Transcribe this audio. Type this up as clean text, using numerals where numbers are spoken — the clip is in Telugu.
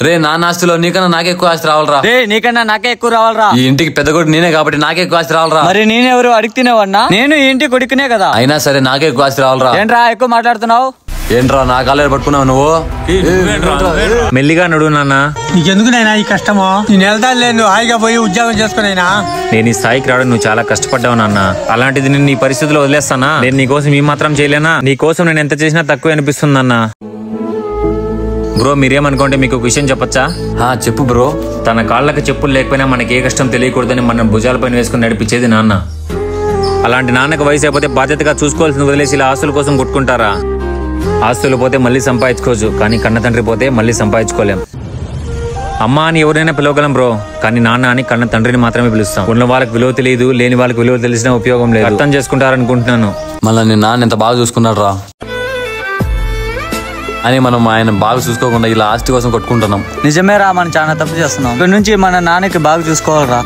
రే నాన్న ఆస్తిలో నీకన్నా నాకే ఎక్కువ ఆస్తి రావాలరా. రే నీకన్నా నాకే ఎక్కువ రావాలరా. ఈ ఇంటికి పెద్ద కొడుకు నేనే కాబట్టి నాకే ఎక్కువ ఆస్తి రావాలరా. మరి నేనెవరు అడిగితేనేవన్నా? నేను ఈ ఇంటి కొడుకునే కదా. అయినా సరే నాకే ఎక్కువ ఆస్తి రావాలరా. ఏంట్రా ఎక్కువ మాట్లాడుతున్నావు? ఏంట్రా నా కాలేరు పట్టుకున్నావు నువ్వు? మెల్లిగా నడు నాన్న. నీకెందుకు నైనా ఈ కష్టమో? నేను వెళ్తాను లేదు, హాయిగా పోయి ఉద్యోగం చేసుకునైనా. నేను ఈ స్థాయికి రావడం నువ్వు చాలా కష్టపడ్డావు నాన్న. అలాంటిది నేను నీ పరిస్థితిలో వదిలేస్తానా? నేను నీ కోసం ఈ మాత్రం చేయలేనా? నీ కోసం నేను ఎంత చేసినా తక్కువ అనిపిస్తుంది అన్న. బ్రో మీరేమనుకుంటే మీకు ఒక విషయం చెప్పొచ్చా? చెప్పు బ్రో. తన కాళ్ళకి చెప్పులు లేకపోయినా మనకి ఏ కష్టం తెలియకూడదని మనం భుజాలపైన వేసుకుని నడిపించేది నాన్న. అలాంటి నాన్నకు వయసు అయిపోతే బాధ్యతగా చూసుకోవాల్సింది వదిలేసి ఇలా ఆస్తుల కోసం కొట్టుకుంటారా? ఆస్తులు పోతే మళ్ళీ సంపాదించుకోవచ్చు, కానీ కన్న తండ్రి పోతే మళ్ళీ సంపాదించుకోలేం. అమ్మ అని ఎవరైనా పిలవగలం బ్రో, కానీ నాన్న అని కన్న తండ్రిని మాత్రమే పిలుస్తాం. ఉన్న వాళ్ళకి విలువ తెలియదు, లేని వాళ్ళకి విలువ తెలిసినా ఉపయోగం లేదు. అర్థం చేసుకుంటారనుకుంటున్నాను. మళ్ళీ నీ నాన్న ఎంత బాగా చూసుకున్నాడు రా అని మనం ఆయన బాగా చూసుకోకుండా ఇలా ఆస్తి కోసం కొట్టుకుంటున్నాం. నిజమే రా, మనం చాలా తప్పు చేస్తున్నాం. ఇక్కడ నుంచి మన నాన్నకి బాగా చూసుకోవాలరా.